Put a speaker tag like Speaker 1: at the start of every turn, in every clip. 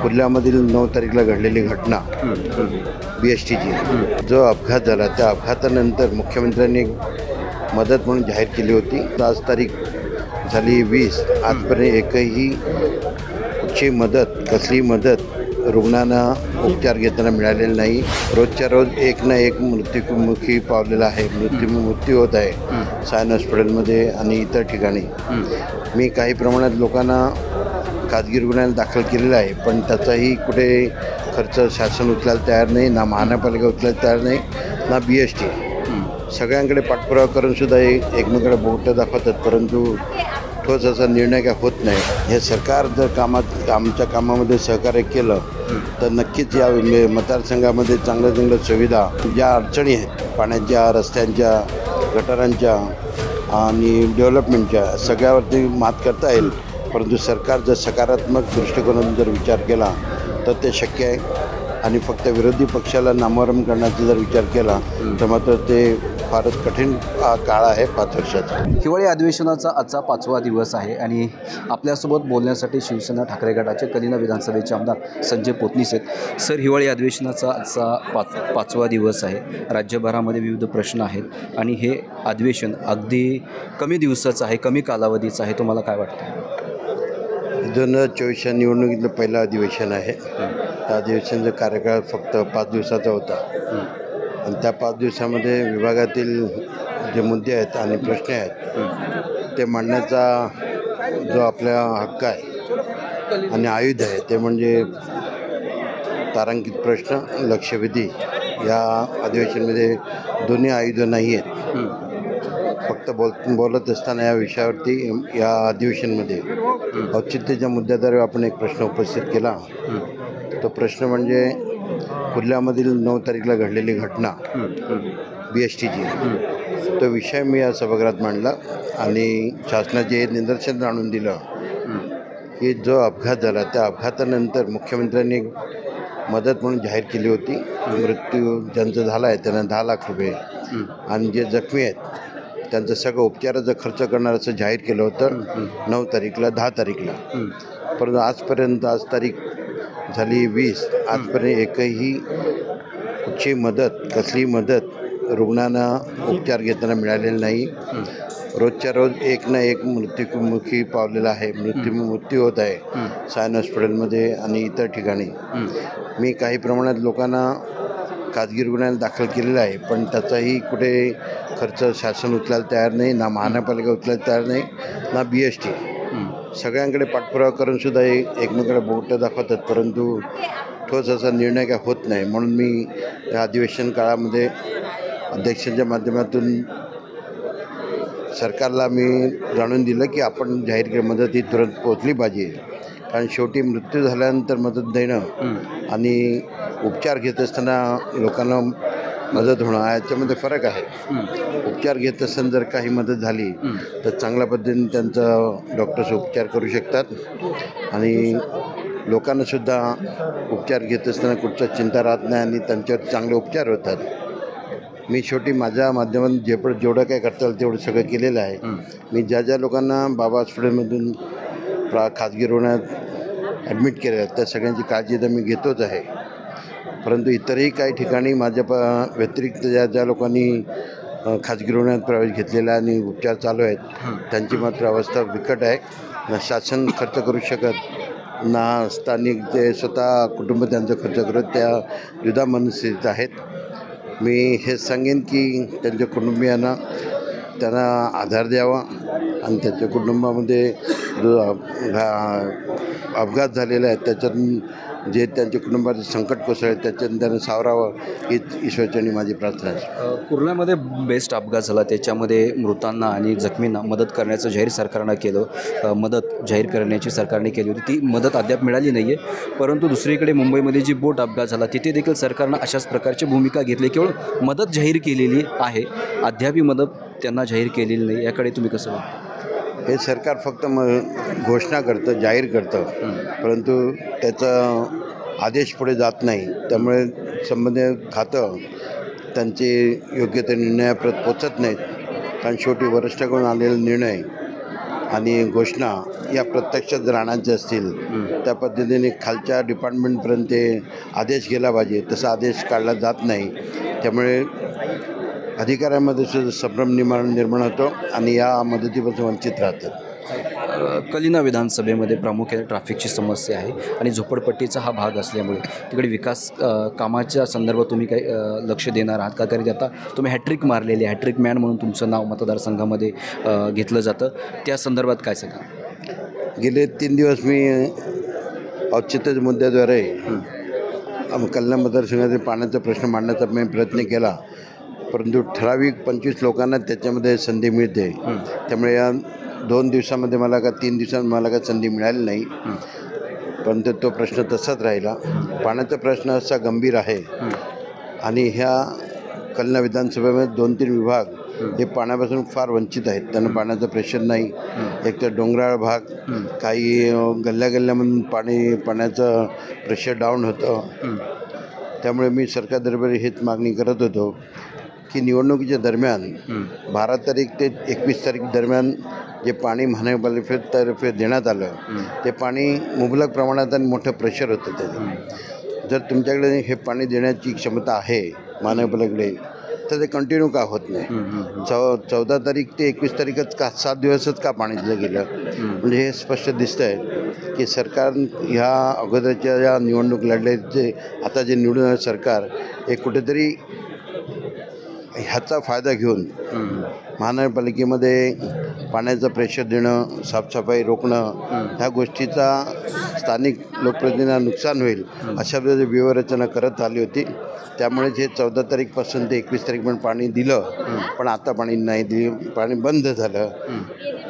Speaker 1: कुर्ल्यामधील 9 तारीखला घडलेली घटना BSTची जो अपघात झाला त्या अपघातानंतर मुख्यमंत्र्यांनी मदत म्हणून जाहीर केली होती. आज तारीख झाली 20. आजपर्यंत एकही कुठची मदत कसली मदत रुग्णांना उपचार घेताना मिळालेला नाही. रोजच्या रोज एक ना एक मृत्युमुखी पावलेला आहे. मृत्यू होत आहे सायन हॉस्पिटलमध्ये आणि इतर ठिकाणी. मी काही प्रमाणात लोकांना खाजगी रुग्णालयात दाखल केलेलं आहे, पण त्याचाही कुठे खर्च शासन उचलायला तयार नाही, ना महानगरपालिका उचलायला तयार नाही, ना BST. सगळ्यांकडे पाठपुरावा करूनसुद्धा एकमेकांकडे बोटं दाखवतात, परंतु ठोस असा निर्णय काय होत नाही. हे सरकार जर आमच्या कामामध्ये सहकार्य केलं तर नक्कीच या मतदारसंघामध्ये चांगल्या सुविधा, ज्या अडचणी आहेत पाण्याच्या, रस्त्यांच्या, गटारांच्या आणि डेव्हलपमेंटच्या, सगळ्यावरती मात करता येईल. परंतु सरकार जर सकारात्मक दृष्टिकोनातून जर विचार केला तर ते शक्य आहे. आणि फक्त विरोधी पक्षाला नामोहरम करण्याचा जर विचार केला तर मात्र ते फारच कठीण काळ आहे 5 वर्षाचा.
Speaker 2: हिवाळी अधिवेशनाचा आजचा 5वा दिवस आहे आणि आपल्यासोबत बोलण्यासाठी शिवसेना ठाकरे गटाचे कलिना विधानसभेचे आमदार संजय पोतनीस आहेत. सर, हिवाळी अधिवेशनाचा आजचा 5वा दिवस आहे. राज्यभरामध्ये विविध प्रश्न आहेत आणि हे अधिवेशन अगदी कमी दिवसाचं आहे, कमी कालावधीचं आहे. तुम्हाला काय वाटतं?
Speaker 1: 2024 निवडणुकीतलं पहिलं अधिवेशन आहे. त्या अधिवेशनाचा कार्यकाळ फक्त 5 दिवसाचा होता आणि त्या 5 दिवसामध्ये विभागातील जे मुद्दे आहेत आणि प्रश्न आहेत ते मांडण्याचा जो आपला हक्क आहे आणि आयुध आहे ते म्हणजे तारांकित प्रश्न, लक्षवेधी. या अधिवेशनामध्ये दोन्ही आयुध नाही आहेत. फक्त बोलत असताना या विषयावरती या अधिवेशनमध्ये औचित्याच्या मुद्द्याद्वारे आपण एक प्रश्न उपस्थित केला. तो प्रश्न म्हणजे कुर्ल्यामधील 9 तारीखला घडलेली घटना BSTची. तो विषय मी या सभागृहात मांडला आणि शासनाचे निदर्शन आणून दिलं की जो अपघात झाला त्या अपघातानंतर मुख्यमंत्र्यांनी मदत म्हणून जाहीर केली होती. मृत्यू ज्यांचा झाला आहे त्यांना 10 लाख रुपये आणि जे जखमी आहेत त्यांचं सगळं उपचाराचा खर्च करणार असं जाहीर केलं होतं 9 तारीखला 10 तारीखला. परंतु आजपर्यंत आज तारीख झाली 20. आजपर्यंत एकही कुठची मदत कसली मदत रुग्णांना उपचार घेताना मिळालेला नाही. रोजच्या रोज एक ना एक मृत्युमुखी पावलेला आहे. मृत्यू होत आहे सायन हॉस्पिटलमध्ये आणि इतर ठिकाणी. मी काही प्रमाणात लोकांना खाजगी रुग्णालयात दाखल केलेलं आहे, पण त्याचाही कुठे खर्च शासन उचलायला तयार नाही, ना महानगरपालिका उचलायला तयार नाही, ना BST. सगळ्यांकडे पाठपुरावा करूनसुद्धा एकमेकांकडे बोटं दाखवतात, परंतु ठोस असा निर्णय काय होत नाही. म्हणून मी या अधिवेशन काळामध्ये अध्यक्षांच्या माध्यमातून सरकारला मी जाणून दिलं की आपण जाहीर केलेली मदत ही तुरंत पोचली पाहिजे. कारण शेवटी मृत्यू झाल्यानंतर मदत देणं आणि उपचार घेत असताना लोकांना मदत होणं याच्यामध्ये फरक आहे. उपचार घेत असताना जर काही मदत झाली तर चांगल्या पद्धतीने त्यांचा डॉक्टर्स उपचार करू शकतात आणि लोकांनासुद्धा उपचार घेत असताना कुठच्या चिंता राहत नाही आणि त्यांच्यावर चांगले उपचार होतात. मी शेवटी माझ्या माध्यमातून जेवढं काय करता येईल तेवढं सगळं केलेलं आहे. मी ज्या लोकांना बाबा हॉस्पिटलमधून खाजगी रुग्णालयात ॲडमिट केलं त्या सगळ्यांची काळजी तर मी घेतोच आहे. परंतु इतरही काही ठिकाणी माझ्या व्यतिरिक्त ज्या लोकांनी खाजगी रुग्णालयात प्रवेश घेतलेला आणि उपचार चालू आहेत त्यांची मात्र अवस्था बिकट आहे. ना शासन खर्च करू शकत, ना स्थानिक ते स्वतः कुटुंब त्यांचा खर्च करत त्या द्विधा मनस्थितीत आहेत. मी हेच सांगेन की त्यांच्या कुटुंबियांना त्यांना आधार द्यावा आणि त्यांच्या कुटुंबामध्ये जो अपघात झालेला आहे त्याच्यातून जे त्यांच्या कुटुंबाचे संकट कोसळले त्याच्यातून त्यांना सावरावं हीच ईश्वरचरणी माझी प्रार्थना आहे.
Speaker 2: कुर्ल्यामध्ये बेस्ट अपघात झाला, त्याच्यामध्ये मृतांना आणि जखमींना मदत करण्याचं जाहीर सरकारनं केलं. मदत जाहीर करण्याची सरकारने केली होती, ती मदत अद्याप मिळाली नाही आहे. परंतु दुसरीकडे मुंबईमध्ये जी बोट अपघात झाला तिथे देखील सरकारनं अशाच प्रकारची भूमिका घेतली. केवळ मदत जाहीर केलेली आहे, अद्यापही मदत त्यांना जाहीर केलेली नाही. याकडे तुम्ही कसं बघता?
Speaker 1: हे सरकार फक्त घोषणा करतं, जाहीर करतं, परंतु त्याचा आदेश पुढे जात नाही. त्यामुळे संबंधित खातं त्यांचे योग्य ते निर्णयाप्रत पोचत नाहीत. कारण शेवटी वरिष्ठाकडून आलेला निर्णय आणि घोषणा या प्रत्यक्षात राहण्याचे असतील त्या पद्धतीने खालच्या डिपार्टमेंटपर्यंत ते आदेश गेला पाहिजे. तसा आदेश काढला जात नाही. त्यामुळे अधिकाऱ्यांमध्ये सुद्धा संभ्रम निर्माण होतो आणि या मदतीपासून वंचित राहतात.
Speaker 2: कलिना विधानसभेमध्ये प्रामुख्याने ट्रॅफिकची समस्या आहे आणि झोपडपट्टीचा हा भाग असल्यामुळे तिकडे विकास कामाच्या संदर्भात तुम्ही काही लक्ष देणार आहात का? कारण आता तुम्ही हॅट्रिक मारलेली आहे, हॅट्रिक मॅन म्हणून तुमचं नाव मतदारसंघामध्ये घेतलं जातं. त्या संदर्भात काय सांगा?
Speaker 1: गेले 3 दिवस मी औचित्य मुद्द्याद्वारे कल्याण मतदारसंघातील पाण्याचा प्रश्न मांडण्याचा मी प्रयत्न केला, परंतु ठराविक 25 लोकांना त्याच्यामध्ये संधी मिळते. त्यामुळे या 2 दिवसामध्ये मला का 3 दिवसांत मला का संधी मिळाली नाही, परंतु तो प्रश्न तसाच राहिला. पाण्याचा प्रश्न असा गंभीर आहे आणि ह्या कल्याण विधानसभेमध्ये 2-3 विभाग हे पाण्यापासून फार वंचित आहेत. त्यांना पाण्याचं प्रेशर नाही. एक तर डोंगराळ भाग, काही गल्ल्यामधून पाण्याचं प्रेशर डाऊन होतं. त्यामुळे मी सरकारदरबारी हेच मागणी करत होतो की निवडणुकीच्या दरम्यान 12 तारीख ते 21 तारीख दरम्यान जे पाणी महानगरपालिकेतर्फे देण्यात आलं ते पाणी मुबलक प्रमाणात आणि मोठं प्रेशर होतं. त्याचं जर तुमच्याकडे हे पाणी देण्याची क्षमता आहे महानगरपालिकेकडे तर ते कंटिन्यू का होत नाही? 14 तारीख ते 21 तारीखच का 7 दिवसच का पाणी दिलं गेलं? म्हणजे हे स्पष्ट दिसतं आहे की सरकार ह्या अगोदरच्या या निवडणूक लढल्याचे आता जे निवडून आलं सरकार हे कुठेतरी ह्याचा फायदा घेऊन महानगरपालिकेमध्ये पाण्याचं प्रेशर देणं, साफसफाई रोखणं, ह्या गोष्टीचा स्थानिक लोकप्रतिनिधींना नुकसान होईल अशा प्रकारे व्यूहरचना करत आली होती. त्यामुळेच हे 14 तारीखपासून ते 21 तारीखपर्यंत पाणी दिलं, पण आता पाणी नाही दिली, पाणी बंद झालं.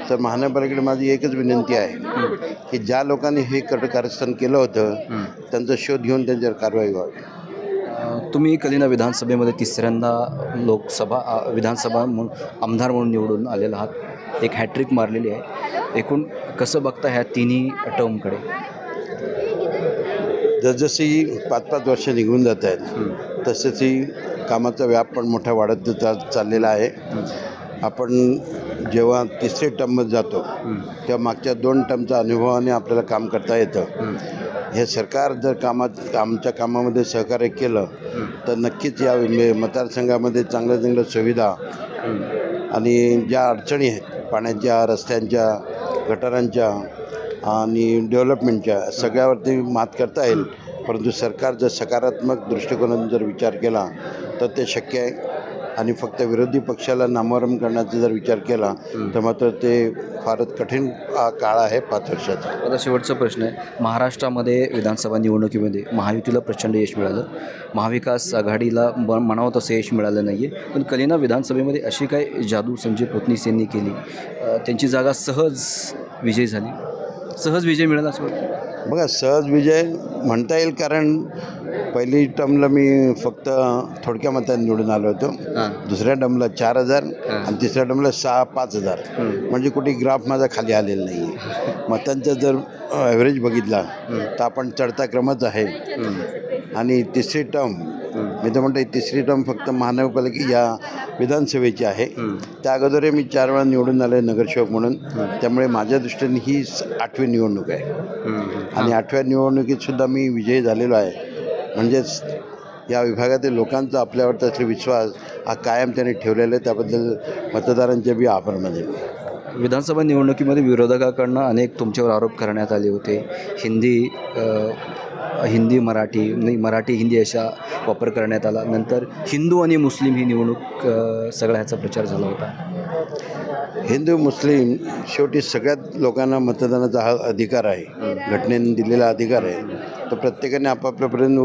Speaker 1: तर महानगरपालिकेकडे माझी एकच विनंती आहे की ज्या लोकांनी हे कारस्थान केलं होतं त्यांचा शोध घेऊन त्यांच्यावर कारवाई व्हावी.
Speaker 2: तुम्ही कलिना विधानसभेमध्ये 3ऱ्यांदा विधानसभा आमदार म्हणून निवडून आलेला आहात. एक हॅट्रिक मारलेली आहे. एकूण कसं बघता ह्या तिन्ही टर्मकडे?
Speaker 1: जसजशी 5-5 वर्ष निघून जात आहेत तसंही कामाचा व्याप पण मोठा वाढत चाललेला आहे. आपण जेव्हा 3री टर्ममध्ये जातो तेव्हा मागच्या 2 टर्मचा अनुभवाने आपल्याला काम करता येतं. हे सरकार जर आमच्या कामामध्ये सहकार्य केलं तर नक्कीच या मतदारसंघामध्ये चांगल्या सुविधा आणि ज्या अडचणी आहेत पाण्याच्या, रस्त्यांच्या, गटारांच्या आणि डेव्हलपमेंटच्या सगळ्यावरती मात करता येईल. परंतु सरकार जर सकारात्मक दृष्टिकोनातून जर विचार केला तर ते शक्य आहे. आणि फक्त विरोधी पक्षाला नामोहरम करण्याचा जर विचार केला तर मात्र ते फारच कठीण काळ आहे 5 वर्षाचा.
Speaker 2: आता शेवटचा प्रश्न आहे. महाराष्ट्रामध्ये विधानसभा निवडणुकीमध्ये महायुतीला प्रचंड यश मिळालं, महाविकास आघाडीला म्हणावं तसं यश मिळालं नाही आहे. पण कलिना विधानसभेमध्ये अशी काय जादू संजय पोतनीस यांनी केली, त्यांची जागा सहज विजय झाली, सहज विजय मिळाला असं वाटतं?
Speaker 1: बघा, सहज विजय म्हणता येईल कारण पहिली टर्मला मी फक्त थोडक्या मतांनी निवडून आलो होतो. दुसऱ्या टर्मला 4,000 आणि तिसऱ्या टर्मला 5,000. म्हणजे कुठे ग्राफ माझा खाली आलेला नाही आहे. मतांचा जर ॲव्हरेज बघितला तर आपण चढता क्रमच आहे. आणि तिसरी टर्म मी तर म्हणतो 3री टर्म फक्त महानगरपालिका या विधानसभेची आहे. त्या अगोदर मी 4 वेळा निवडून आलो आहे नगरसेवक म्हणून. त्यामुळे माझ्या दृष्टीने ही 8वी निवडणूक आहे आणि 8व्या निवडणुकीतसुद्धा मी विजयी झालेलो आहे. म्हणजेच या विभागातील लोकांचा आपल्यावरचा असलेला विश्वास हा कायम त्यांनी ठेवलेला आहे. त्याबद्दल मतदारांचे बी आभार मानेन.
Speaker 2: विधानसभा निवडणुकीमध्ये विरोधकाकडनं अनेक तुमच्यावर आरोप करण्यात आले होते. हिंदी मराठी हिंदी अशा वापर करण्यात आला. नंतर हिंदू आणि मुस्लिम ही निवडणूक सगळा ह्याचा प्रचार झाला होता.
Speaker 1: हिंदू मुस्लिम शेवटी सगळ्यात लोकांना मतदानाचा हा अधिकार आहे, घटनेने दिलेला अधिकार आहे. तो प्रत्येकाने आपापल्यापर्यंत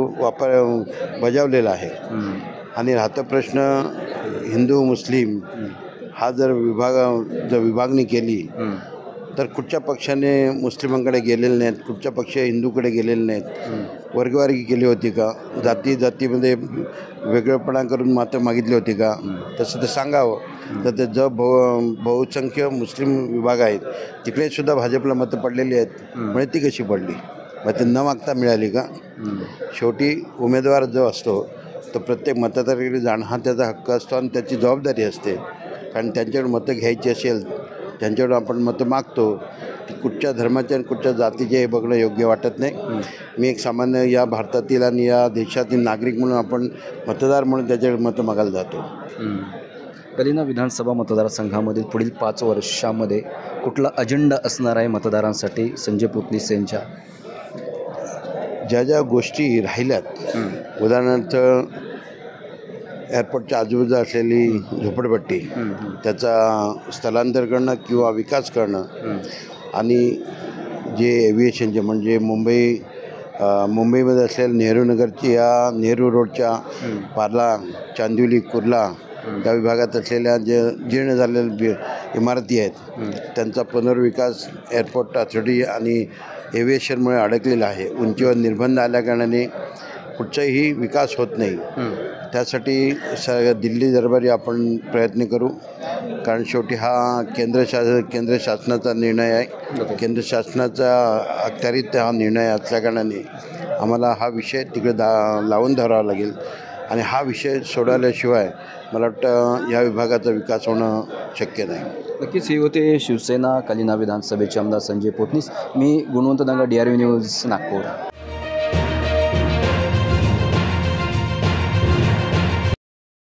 Speaker 1: बजावलेला आहे. आणि राहता प्रश्न हिंदू मुस्लिम हा जर विभागणी केली तर कुठच्या पक्षाने मुस्लिमांकडे गेलेले नाहीत, कुठच्या पक्ष हिंदूकडे गेलेले नाहीत. वर्गवारी केली होती का? जातीमध्ये वेगळेपणा करून मात्र मागितली होती का? तसं ते सांगावं. तर ते जो बहुसंख्य मुस्लिम विभाग आहेत तिकडेसुद्धा भाजपला मतं पडलेली आहेत. म्हणजे ती कशी पडली? मग ते न मागता मिळाली का? शेवटी उमेदवार जो असतो तो प्रत्येक मतदाराकडे जाणं हा त्याचा हक्क असतो आणि त्याची जबाबदारी असते. कारण त्यांच्याकडे मतं घ्यायची असेल ज्यांच्याकडून आपण मतं मागतो ती कुठच्या धर्माचे आणि कुठच्या जातीचे हे बघणं योग्य वाटत नाही. मी एक सामान्य या भारतातील आणि या देशातील नागरिक म्हणून आपण मतदार म्हणून त्याच्याकडे मतं मागायला जातो.
Speaker 2: कलिना विधानसभा मतदारसंघामधील पुढील 5 वर्षामध्ये कुठला अजेंडा असणार आहे मतदारांसाठी संजय पुतनीस यांच्या?
Speaker 1: ज्या ज्या गोष्टी राहिल्यात, उदाहरणार्थ एअरपोर्टच्या आजूबाजूला असलेली झोपडपट्टी त्याचा स्थलांतर करणं किंवा विकास करणं आणि जे एव्हिएशनचे म्हणजे मुंबईमध्ये असलेल्या नेहरू नगरची या नेहरू रोडच्या पार्ला, चांदिवली, कुर्ला त्या विभागात असलेल्या जे जीर्ण झालेल्या इमारती आहेत त्यांचा पुनर्विकास एअरपोर्ट अथॉरिटी आणि एव्हिएशनमुळे अडकलेला आहे. उंचीवर निर्बंध आल्याकारणाने कुठचाही विकास होत नाही. त्यासाठी दिल्ली दरबारी आपण प्रयत्न करू, कारण शेवटी हा केंद्र शासनाचा निर्णय आहे. केंद्र शासनाचा अखत्यारीत हा निर्णय असल्याकारणाने आम्हाला हा विषय तिकडे लावून धरावा लागेल आणि हा विषय सोडवल्याशिवाय मला वाटतं या विभागाचा विकास होणं शक्य नाही.
Speaker 2: नक्कीच हे होते शिवसेना कलिना विधानसभेचे आमदार संजय पुतनीस. मी गुणवंत दांगा, DRV न्यूज, नागपूर.